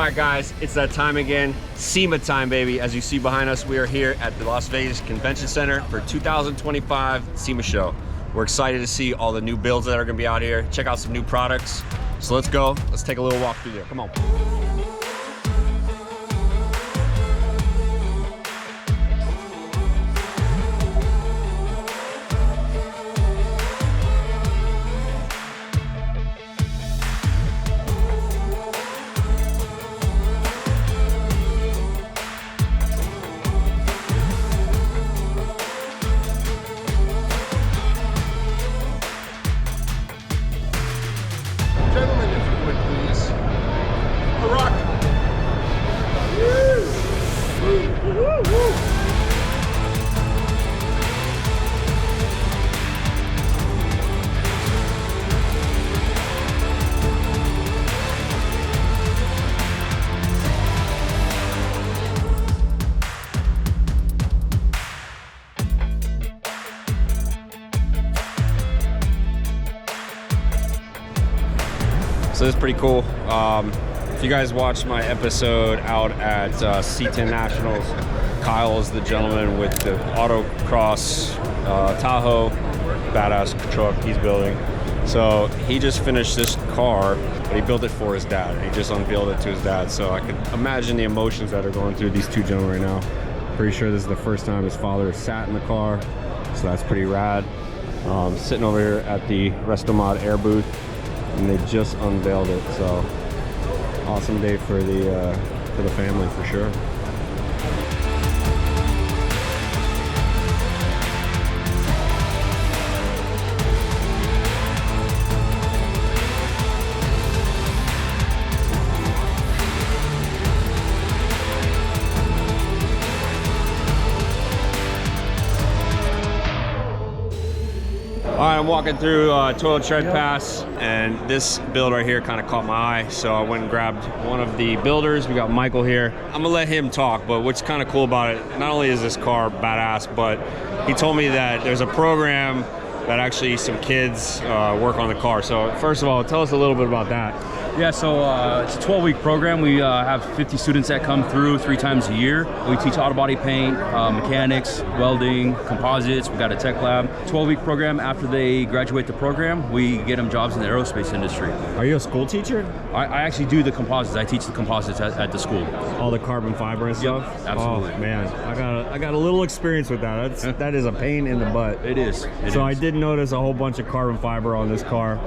right, guys, it's that time again. SEMA time, baby. As you see behind us, we are here at the Las Vegas Convention Center for 2025 SEMA Show. We're excited to see all the new builds that are gonna be out here. Check out some new products. So let's go. Let's take a little walk through there. Come on. Gentlemen, if you would please. A rock. So this is pretty cool. If you guys watched my episode out at C10 Nationals, Kyle is the gentleman with the autocross Tahoe, badass truck he's building. So he just finished this car, but he built it for his dad. He just unveiled it to his dad. So I could imagine the emotions that are going through these two gentlemen right now. Pretty sure this is the first time his father sat in the car, so that's pretty rad. Sitting over here at the Restomod Air booth, and they just unveiled it. So awesome day for the family for sure. All right, I'm walking through Toil Tread Pass, and this build right here kind of caught my eye, so I went and grabbed one of the builders. We got Michael here. I'm gonna let him talk, but what's kind of cool about it, not only is this car badass, but he told me that there's a program that actually some kids work on the car. So first of all, tell us a little bit about that. Yeah, so it's a 12-week program. We have 50 students that come through 3 times a year. We teach auto body paint, mechanics, welding, composites. We got a tech lab. 12-week program. After they graduate the program, we get them jobs in the aerospace industry. Are you a school teacher? I actually do the composites. I teach the composites at the school. All the carbon fiber and stuff? Absolutely. Oh man, I got a little experience with that. That is a pain in the butt. It is. So I did notice a whole bunch of carbon fiber on this car.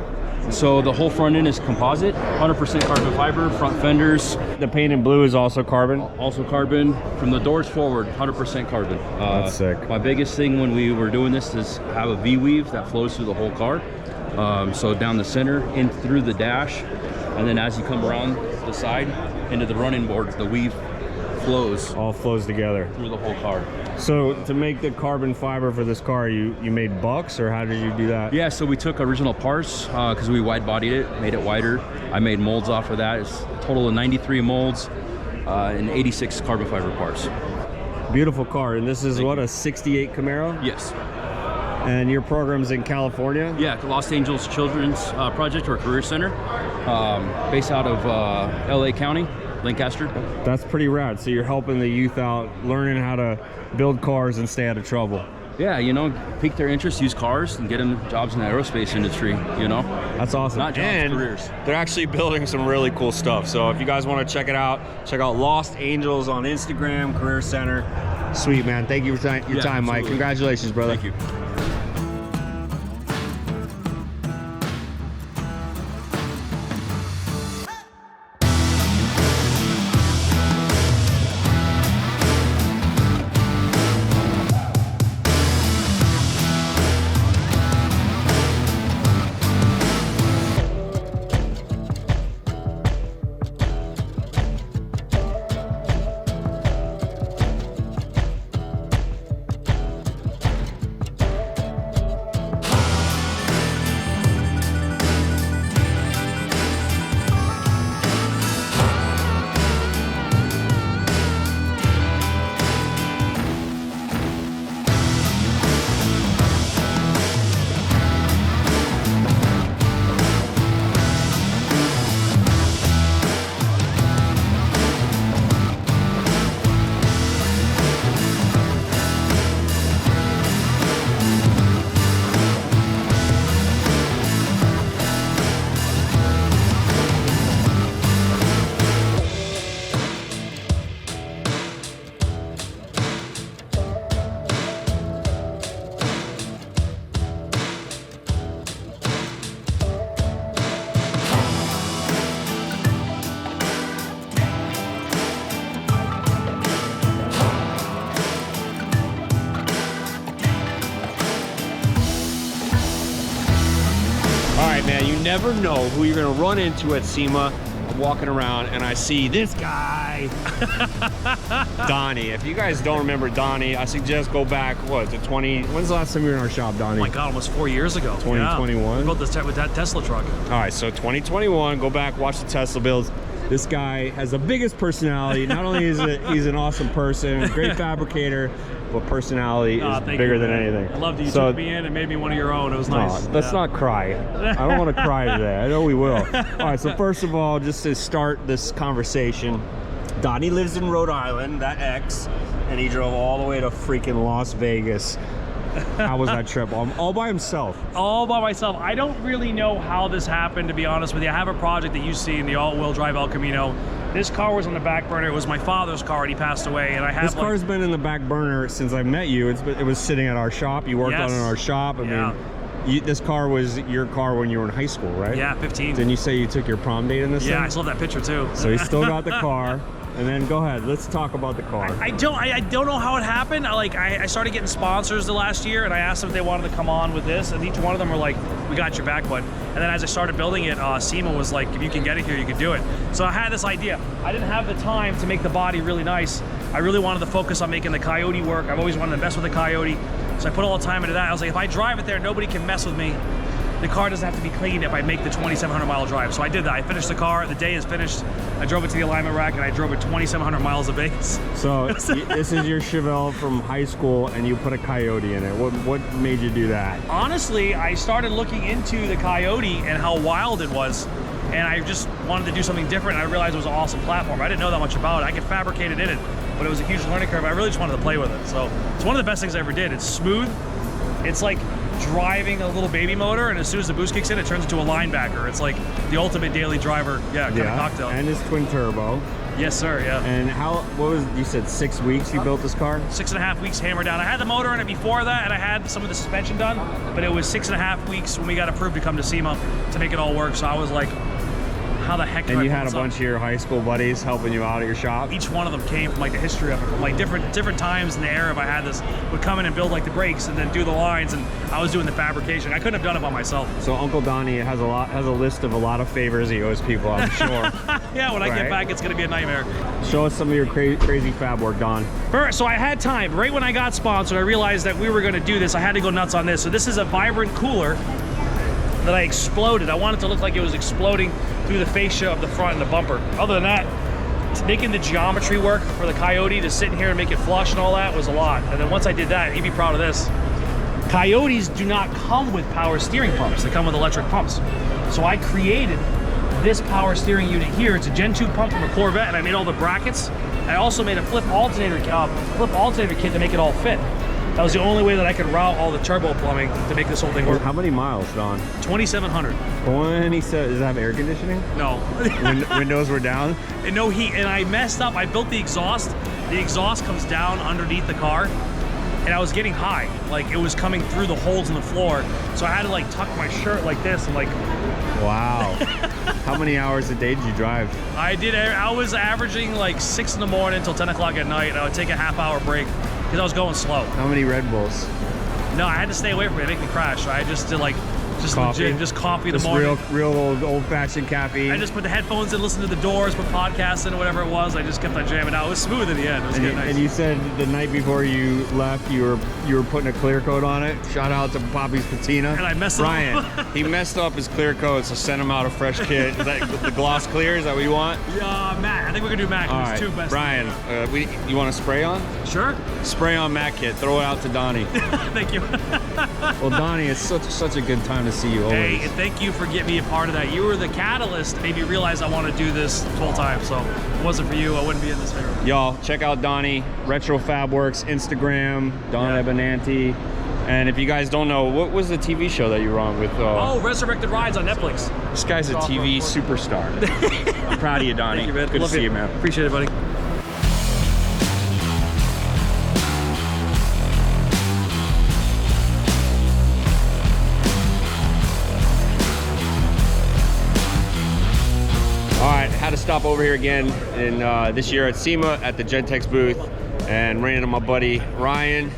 So the whole front end is composite, 100% carbon fiber, front fenders. The paint in blue is also carbon? Also carbon. From the doors forward, 100% carbon. That's sick. My biggest thing when we were doing this is have a V-weave that flows through the whole car. So down the center, in through the dash, and then as you come around the side into the running boards, the weave flows. All flows together. Through the whole car. So to make the carbon fiber for this car, you made bucks, or how did you do that? Yeah, so we took original parts because we wide bodied it, made it wider. I made molds off of that. It's a total of 93 molds and 86 carbon fiber parts. Beautiful car, and this is what, a 68 Camaro? Yes. And your program's in California? Yeah, Los Angeles Children's Project or Career Center, based out of LA County, Lancaster. That's pretty rad. So you're helping the youth out, learning how to build cars and stay out of trouble. Yeah, you know, pique their interest, use cars, and get them jobs in the aerospace industry, you know? That's awesome. Not jobs, and careers. They're actually building some really cool stuff. So if you guys want to check it out, check out Lost Angels on Instagram, Career Center. Sweet, man. Thank you for your time, Mike. Absolutely. Congratulations, brother. Thank you. Man, you never know who you're gonna run into at SEMA. I'm walking around and I see this guy, Donnie. If you guys don't remember Donnie, I suggest go back, what, to 20, when's the last time you were in our shop, Donnie? Oh my God, almost 4 years ago. 2021? Yeah. We built this with that Tesla truck. All right, so 2021, go back, watch the Tesla builds. This guy has the biggest personality. Not only is he's an awesome person, great fabricator, but personality is bigger than anything. I loved you. Took me in and made me one of your own. It was nice. Let's not cry. I don't want to cry today. I know we will. All right, so first of all, just to start this conversation, Donnie lives in Rhode Island, that X, and he drove all the way to freaking Las Vegas. How was that trip? All by himself? All by myself. I don't really know how this happened, to be honest with you. I have a project that you see in the all-wheel drive El Camino. This car was on the back burner. It was my father's car, and he passed away. And I have this car's been in the back burner since I met you. It was sitting at our shop. You worked on it in our shop. I mean, this car was your car when you were in high school, right? Yeah, 15. Didn't you say you took your prom date in this thing? I still have that picture too. So you still got the car. And then go ahead, let's talk about the car. I don't know how it happened. I started getting sponsors the last year, and I asked them if they wanted to come on with this, and each one of them were like, we got your back, bud. And then as I started building it, SEMA was like, if you can get it here, you can do it. So I had this idea. I didn't have the time to make the body really nice. I really wanted to focus on making the Coyote work. I've always wanted to mess with the Coyote. So I put all the time into that. I was like, if I drive it there, nobody can mess with me. The car doesn't have to be cleaned if I make the 2,700 mile drive. So I did that. I finished the car. The day is finished. I drove it to the alignment rack, and I drove it 2,700 miles of Vegas. So this is your Chevelle from high school, and you put a Coyote in it. What made you do that? Honestly, I started looking into the Coyote and how wild it was, and I just wanted to do something different. I realized it was an awesome platform. I didn't know that much about it. I could fabricate it in it, but it was a huge learning curve. I really just wanted to play with it. So it's one of the best things I ever did. It's smooth. It's like driving a little baby motor, and as soon as the boost kicks in, it turns into a linebacker. It's like the ultimate daily driver, kind of cocktail. And it's twin turbo. Yes, sir. Yeah. And you said 6 weeks you built this car? 6.5 weeks hammered down. I had the motor in it before that, and I had some of the suspension done, but it was 6.5 weeks when we got approved to come to SEMA to make it all work. So I was like, how the heck did And you had a bunch of your high school buddies helping you out at your shop? Each one of them came from like the history of it, from like different times in the era. If I had this, would come in and build like the brakes and then do the lines, and I was doing the fabrication. I couldn't have done it by myself. So Uncle Donnie has a list of a lot of favors he owes people, I'm sure. Yeah, when I get back, it's gonna be a nightmare. Show us some of your crazy fab work, Don. So I had time. Right when I got sponsored, I realized that we were gonna do this. I had to go nuts on this. So this is a vibrant cooler that I exploded. I wanted it to look like it was exploding through the fascia of the front and the bumper. Other than that, making the geometry work for the Coyote to sit in here and make it flush and all that was a lot. And then once I did that, you'd be proud of this. Coyotes do not come with power steering pumps. They come with electric pumps. So I created this power steering unit here. It's a Gen 2 pump from a Corvette, and I made all the brackets. I also made a flip alternator kit to make it all fit. That was the only way that I could route all the turbo plumbing to make this whole thing work. How many miles, Don? 2,700. 27. Does it have air conditioning? No. Windows were down? And no heat. And I messed up. I built the exhaust. The exhaust comes down underneath the car, and I was getting high. Like, it was coming through the holes in the floor. So I had to like tuck my shirt like this and like... Wow. How many hours a day did you drive? I was averaging like 6 in the morning until 10 o'clock at night, and I would take a half-hour break because I was going slow. How many Red Bulls? No, I had to stay away from it. It made me crash. So I just did like coffee? Legit, just coffee in the morning. Real old-fashioned caffeine. I just put the headphones in, listened to the Doors, put podcasts in, or whatever it was. I just kept on jamming out. It was smooth in the end. It was nice. And you said the night before you left, you were putting a clear coat on it. Shout out to Poppy's Patina. And I messed Ryan, it up. he messed up his clear coat, so send him out a fresh kit. Is that the gloss clear? Is that what you want? Matte. I think we're gonna do matte. All right, two best. Brian, you want a spray on? Sure. Spray on matte kit. Throw it out to Donnie. Thank you. Well, Donnie, it's such a good time to see you always. Hey, and thank you for getting me a part of that. You were the catalyst, made me realize I want to do this full time. So if it wasn't for you, I wouldn't be in this video. Y'all, check out Donnie, Retro Fab Works, Instagram, Don Ebenanti. And if you guys don't know, what was the TV show that you were on with? Resurrected Rides on Netflix. This guy's a TV superstar. I'm proud of you, Donnie. Thank you, man. Good to see you, man. Appreciate it, buddy. Had to stop over here again in this year at SEMA at the Gentex booth and ran into my buddy Ryan.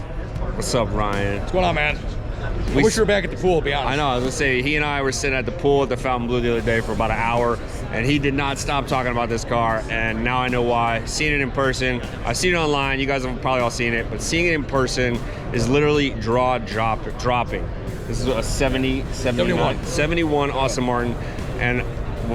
What's up, Ryan? What's going on, man? I wish we were back at the pool, to be honest. I know, I was gonna say, he and I were sitting at the pool at the Fontainebleau the other day for about an hour, and he did not stop talking about this car, and now I know why. Seeing it in person, I've seen it online, you guys have probably all seen it, but seeing it in person is literally dropping. This is a 71 Aston Martin, and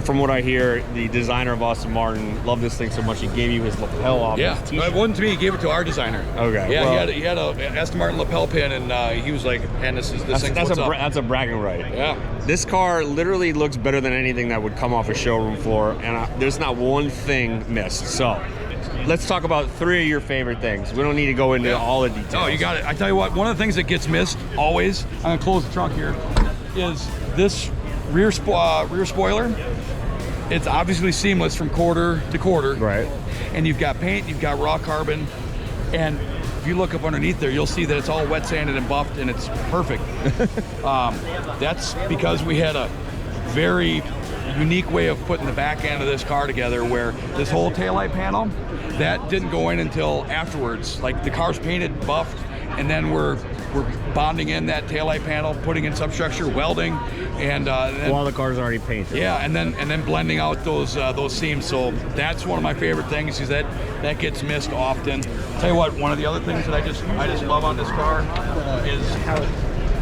from what I hear, the designer of Aston Martin loved this thing so much he gave you his lapel off his t-shirt. It wasn't to me. He gave it to our designer. Okay. Yeah, well, he had a Aston Martin lapel pin, and he was like, "And this thing's that's what's up." That's a bragging right. Yeah. This car literally looks better than anything that would come off a showroom floor, and there's not one thing missed. So, let's talk about 3 of your favorite things. We don't need to go into all the details. Oh, you got it. I tell you what, one of the things that gets missed always, I'm gonna close the trunk here, is this rear spoiler. It's obviously seamless from quarter to quarter. Right. And you've got paint, you've got raw carbon, and if you look up underneath there, you'll see that it's all wet sanded and buffed, and it's perfect. That's because we had a very unique way of putting the back end of this car together, where this whole taillight panel, that didn't go in until afterwards. Like, the car's painted, buffed, and then we're bonding in that taillight panel, putting in substructure, welding, and while the car's already painted. yeah, and then blending out those seams. So that's one of my favorite things, is that gets missed often. Tell you what, one of the other things that I just love on this car is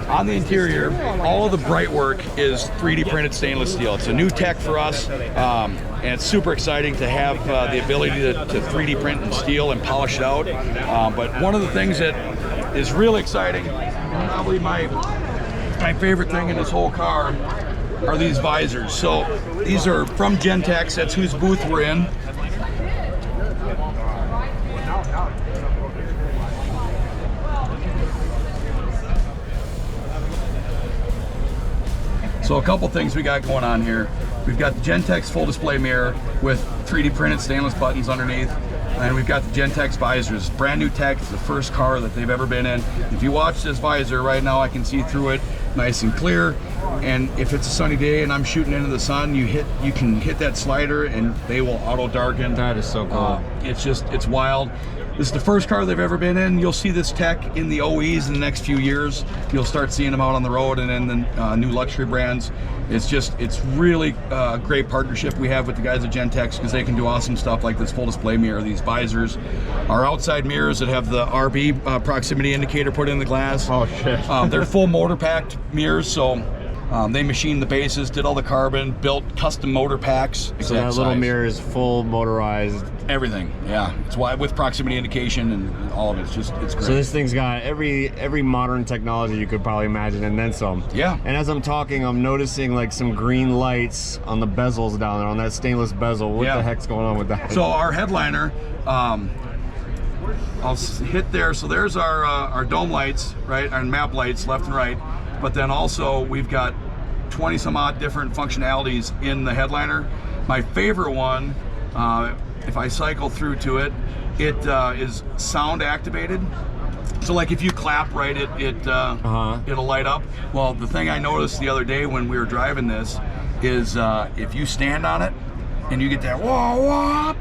on the interior, all of the bright work is 3D printed stainless steel. It's a new tech for us, and it's super exciting to have the ability to 3D print in steel and polish it out. But one of the things that is really exciting, probably my favorite thing in this whole car, are these visors. So these are from Gentex. That's whose booth we're in. So a couple things we got going on here. We've got the Gentex full display mirror with 3D printed stainless buttons underneath. And we've got the Gentex visors. Brand new tech. It's the first car that they've ever been in. If you watch this visor right now, I can see through it nice and clear. And if it's a sunny day and I'm shooting into the sun, you can hit that slider and they will auto darken. That is so cool. It's wild. This is the first car they've ever been in. You'll see this tech in the OEs in the next few years. You'll start seeing them out on the road and in the new luxury brands. It's really a great partnership we have with the guys at Gentex, because they can do awesome stuff like this full display mirror, these visors. Our outside mirrors that have the RB proximity indicator put in the glass. Oh shit. They're full motor packed mirrors, so they machined the bases, did all the carbon, built custom motor packs. So that little mirror is full motorized. Everything, yeah. It's why with proximity indication and all of it. It's great. So this thing's got every modern technology you could probably imagine, and then some. Yeah. And as I'm talking, I'm noticing like some green lights on the bezels down there, on that stainless bezel. What the heck's going on with that? So our headliner, I'll hit there. So there's our dome lights, right? Our map lights, left and right. But then also we've got 20 some odd different functionalities in the headliner. My favorite one, if I cycle through to it, it is sound activated. So like if you clap, right, it'll light up. Well, the thing I noticed the other day when we were driving this is if you stand on it and you get that whoa, whoop,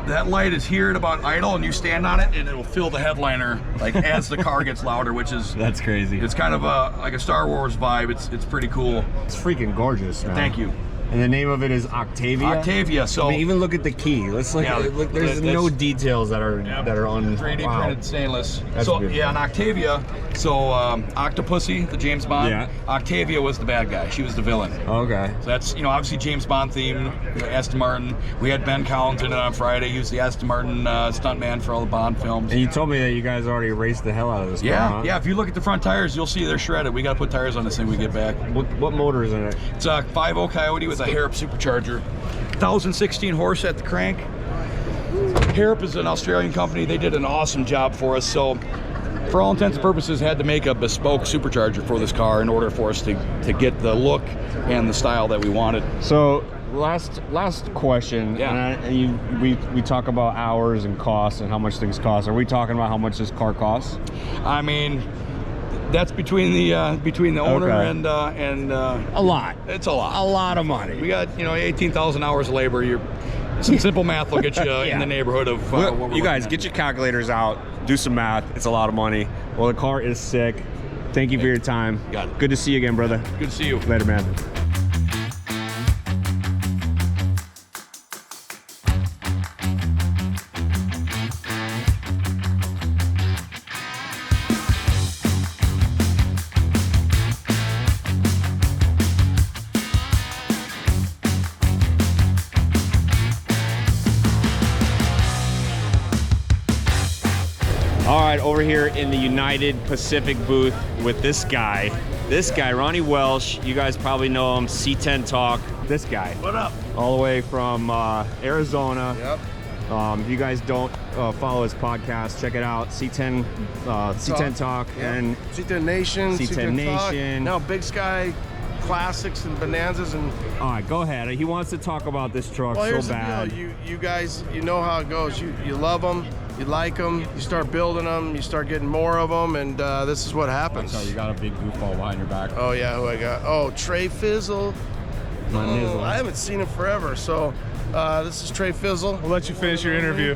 that light is here at about idle, and you stand on it and it'll fill the headliner like as the car gets louder, which is that's crazy. It's kind of like a Star Wars vibe. It's pretty cool. It's freaking gorgeous, man. Thank you. And the name of it is Octavia. Octavia. So I mean, even look at the key. Let's look. Look, there's no details that are on 3D printed stainless. That's so beautiful. yeah, and Octavia. So Octopussy, the James Bond. Yeah. Octavia was the bad guy. She was the villain. Okay. So that's obviously James Bond theme. Aston Martin. We had Ben Collins in it on Friday. He was the Aston Martin stuntman for all the Bond films. And you told me that you guys already raced the hell out of this car, huh? Yeah. If you look at the front tires, you'll see they're shredded. We got to put tires on this thing when we get back. What motor is in it? It's a 5.0 Coyote with a Harrop supercharger. 1016 horse at the crank. Harrop is an Australian company. They did an awesome job for us. So for all intents and purposes, had to make a bespoke supercharger for this car in order for us to get the look and the style that we wanted. So last question. Yeah. And we talk about hours and costs and how much things cost. Are we talking about how much this car costs? I mean, that's between the owner and a lot. It's a lot of money. We got 18,000 hours of labor. Some simple math will get you in the neighborhood of what we're you guys looking get your calculators out, do some math. It's a lot of money. Well, the car is sick. Thank you for your time. Got it. Good to see you again, brother. Good to see you. Later, man. All right, over here in the United Pacific booth with this guy, Ronnie Welsh. You guys probably know him, C10 Talk. This guy. What up? All the way from Arizona. Yep. If you guys don't follow his podcast, check it out. C10 Talk Yep. and C10 Nation. C10 Talk. Nation. No, Big Sky Classics and Bonanzas and. all right, go ahead. He wants to talk about this truck Well, here's so bad. the deal. You guys, you know how it goes. You love them. You like them. You start building them. You start getting more of them, and this is what happens. So you got a big goofball behind your back. Oh yeah, who I got? Oh, Trey Fizzle. My nizzle. I haven't seen him forever. So this is Trey Fizzle. We'll let you finish your interview.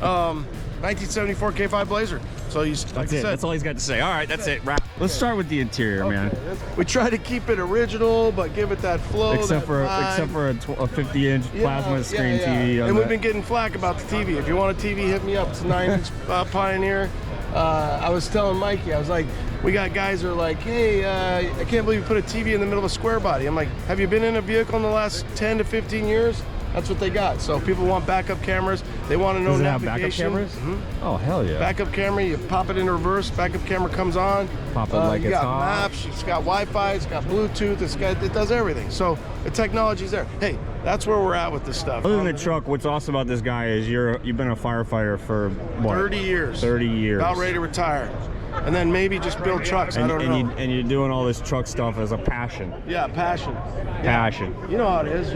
1974 K5 Blazer. So you, like That's I it. said, That's all he's got to say. All right, that's it. Wrap. Let's start with the interior, man. we try to keep it original, but give it that flow. Except that vibe. for a 50-inch plasma screen TV. On And we've the- been getting flack about the TV. If you want a TV, hit me up. It's a 9-inch Pioneer. I was telling Mikey, I was like, we got guys who are like, hey, I can't believe you put a TV in the middle of a square body. I'm like, have you been in a vehicle in the last 10 to 15 years? That's what they got. So people want backup cameras. They want to know Does it have navigation. backup cameras? Mhm. Oh, hell yeah. Backup camera, you pop it in reverse, backup camera comes on. Pop it like you it's got hot. maps, it's got Wi-Fi, it's got Bluetooth, it does everything. So the technology's there. Hey, that's where we're at with this stuff. Other than the truck, what's awesome about this guy is you've been a firefighter for what? 30 years. 30 years. About ready to retire. And then maybe just build trucks, I don't know. And you're doing all this truck stuff as a passion. Yeah, passion. Passion. You know how it is.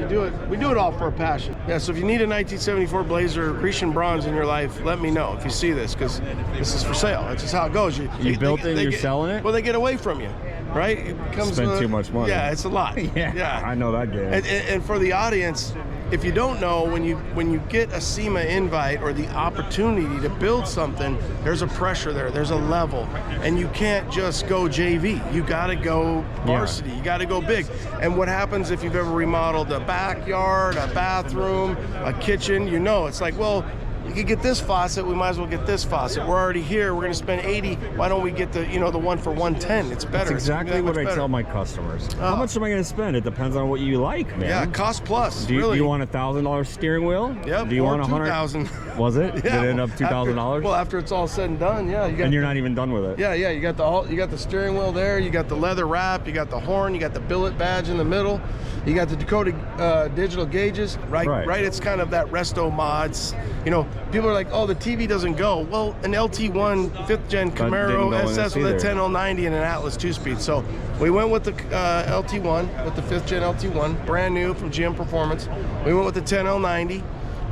We do it all for a passion. Yeah, so if you need a 1974 Blazer Grecian bronze in your life, let me know if you see this, because this is for sale. That's just how it goes. You built it, you're selling it? Well, they get away from you, right? It becomes Spend too much money. Yeah, it's a lot. Yeah, I know that game. And for the audience, if you don't know, when you get a SEMA invite or the opportunity to build something, there's a pressure there, there's a level, and you can't just go JV. You got to go varsity. You got to go big. And what happens if you've ever remodeled a backyard, a bathroom, a kitchen? You know, it's like, well, you could get this faucet, we might as well get this faucet. We're already here, we're gonna spend 80. Why don't we get the one for 110? It's better. That's exactly what I better. tell my customers. How much am I going to spend? It depends on what you like, man. Yeah, cost plus. Do really. you want a $1,000 steering wheel? Yep. Do you or want $2,000? Was it? Yeah. Did it end up $2,000? Well, after it's all said and done, yeah. And you're not even done with it. Yeah. You got the steering wheel there. You got the leather wrap. You got the horn. You got the billet badge in the middle. You got the Dakota digital gauges. Right. It's kind of that resto mods. You know, people are like, oh, the TV doesn't go. Well, an LT1 5th gen Camaro SS with a 10090 and an Atlas 2-speed. So we went with the LT1, with the 5th gen LT1, brand new from GM Performance. We went with the 10090.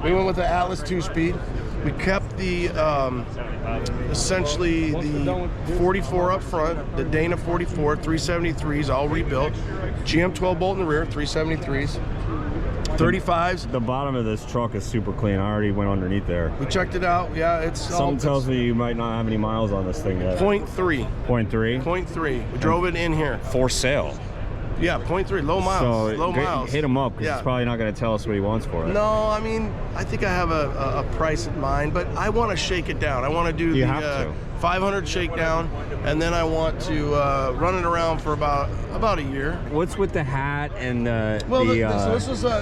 We went with the Atlas 2-speed. We kept the essentially the 44 up front, the Dana 44, 373s, all rebuilt. GM 12 bolt in the rear, 373s. 35s. The bottom of this truck is super clean. I already went underneath there. We checked it out. Yeah, it's Something tells me you might not have any miles on this thing yet. 0.3. 0.3? 0.3. We drove it in here. For sale. Yeah, 0.3. Low miles. Low miles. Hit him up because he's probably not going to tell us what he wants for it. No, I mean, I think I have a price in mind, but I want to shake it down. I want to do the 500 shakedown, and then I want to run it around for about a year. What's with the hat and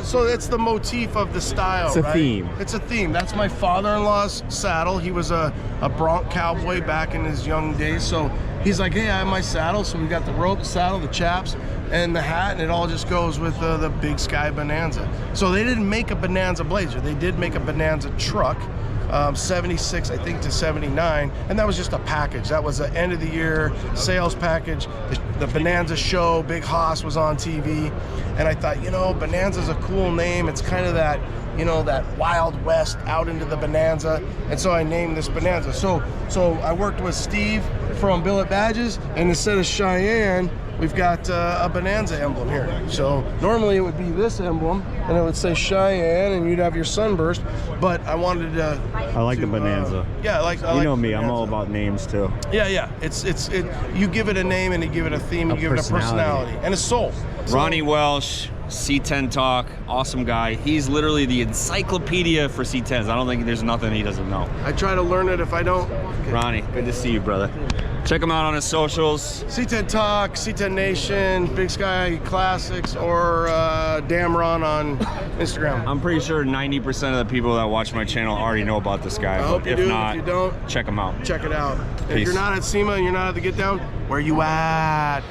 so it's the motif of the style. It's a right? theme. It's a theme. That's my father-in-law's saddle. He was a Bronc cowboy back in his young days. So he's like, hey, I have my saddle. So we got the rope, the saddle, the chaps, and the hat, and it all just goes with the Big Sky Bonanza. So they didn't make a Bonanza Blazer. They did make a Bonanza truck. 76, I think, to 79, and that was just a package. That was an end of the year sales package. The Bonanza show, Big Haas was on TV, and I thought, Bonanza's a cool name. It's kind of that, that Wild West out into the Bonanza, and so I named this Bonanza. So I worked with Steve from billet badges, and instead of Cheyenne, we've got a Bonanza emblem here. So normally it would be this emblem, and it would say Cheyenne, and you'd have your sunburst. But I wanted to. I like the Bonanza. Yeah, I like. You know me, I'm all about names too. Yeah. You give it a name and you give it a theme, you give it a personality and a soul. Ronnie Welsh, C10 Talk, awesome guy. He's literally the encyclopedia for C10s. I don't think there's nothing he doesn't know. I try to learn it if I don't. Ronnie, good to see you, brother. Check him out on his socials. C10 Talk, C10 Nation, Big Sky Classics, or Damron on Instagram. I'm pretty sure 90% of the people that watch my channel already know about this guy. I hope you if do. not, if you don't, check him out. check it out. If Peace. you're not at SEMA and you're not at the Get Down, where you at?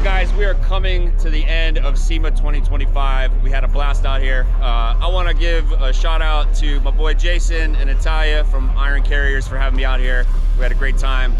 Guys, we are coming to the end of SEMA 2025. We had a blast out here. I want to give a shout out to my boy Jason and Natalia from Iron Carriers for having me out here. We had a great time.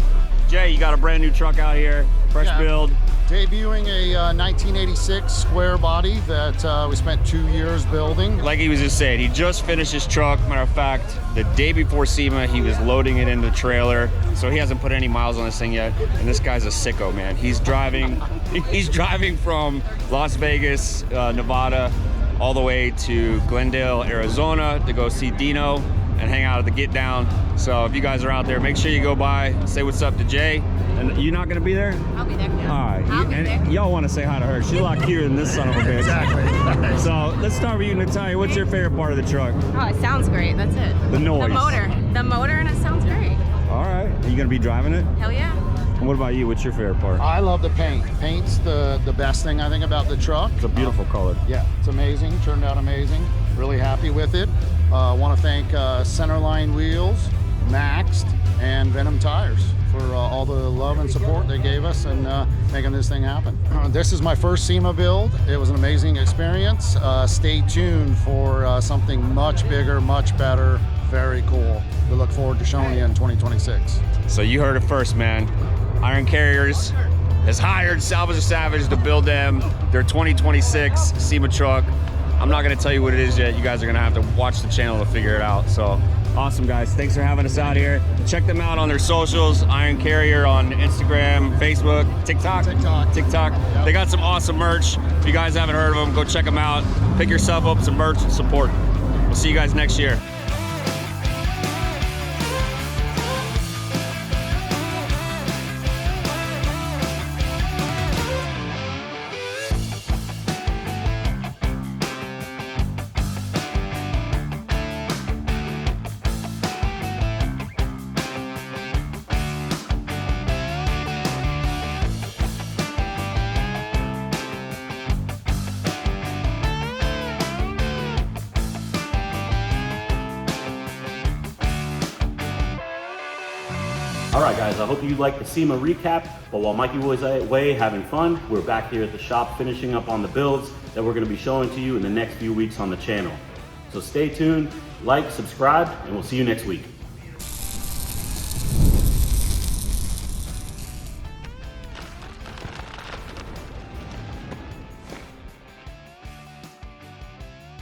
Jay, you got a brand new truck out here, fresh build. Debuting a 1986 square body that we spent 2 years building. Like he was just saying, he just finished his truck. Matter of fact, the day before SEMA, he was loading it in the trailer. So he hasn't put any miles on this thing yet. And this guy's a sicko, man. He's driving from Las Vegas, Nevada, all the way to Glendale, Arizona to go see Dino and hang out at the Get Down. So if you guys are out there, make sure you go by, say what's up to Jay. And you're not gonna be there? I'll be there. All right. I'll be there. Y'all want to say hi to her. She's a lot cuter than this son of a bitch. Exactly. So let's start with you, Natalia. What's your favorite part of the truck? Oh, it sounds great. That's it. The noise. The motor, and it sounds great. All right. Are you gonna be driving it? Hell yeah. And what about you? What's your favorite part? I love the paint. Paint's the best thing I think about the truck. It's a beautiful color. Yeah, it's amazing. Turned out amazing. Really happy with it. I want to thank Centerline Wheels, Maxed, and Venom Tires for all the love and support they gave us and making this thing happen. This is my first SEMA build. It was an amazing experience. Stay tuned for something much bigger, much better, very cool. We look forward to showing you in 2026. So you heard it first, man. Iron Carriers has hired Salvage or Savage to build them their 2026 SEMA truck. I'm not gonna tell you what it is yet. You guys are gonna have to watch the channel to figure it out. So awesome, guys. Thanks for having us out here. Check them out on their socials. Iron Carrier on Instagram, Facebook, TikTok. They got some awesome merch. If you guys haven't heard of them, go check them out. Pick yourself up some merch and support. We'll see you guys next year. All right, guys, I hope you liked the SEMA recap, but while Mikey was away having fun, we're back here at the shop finishing up on the builds that we're gonna be showing to you in the next few weeks on the channel. So stay tuned, like, subscribe, and we'll see you next week.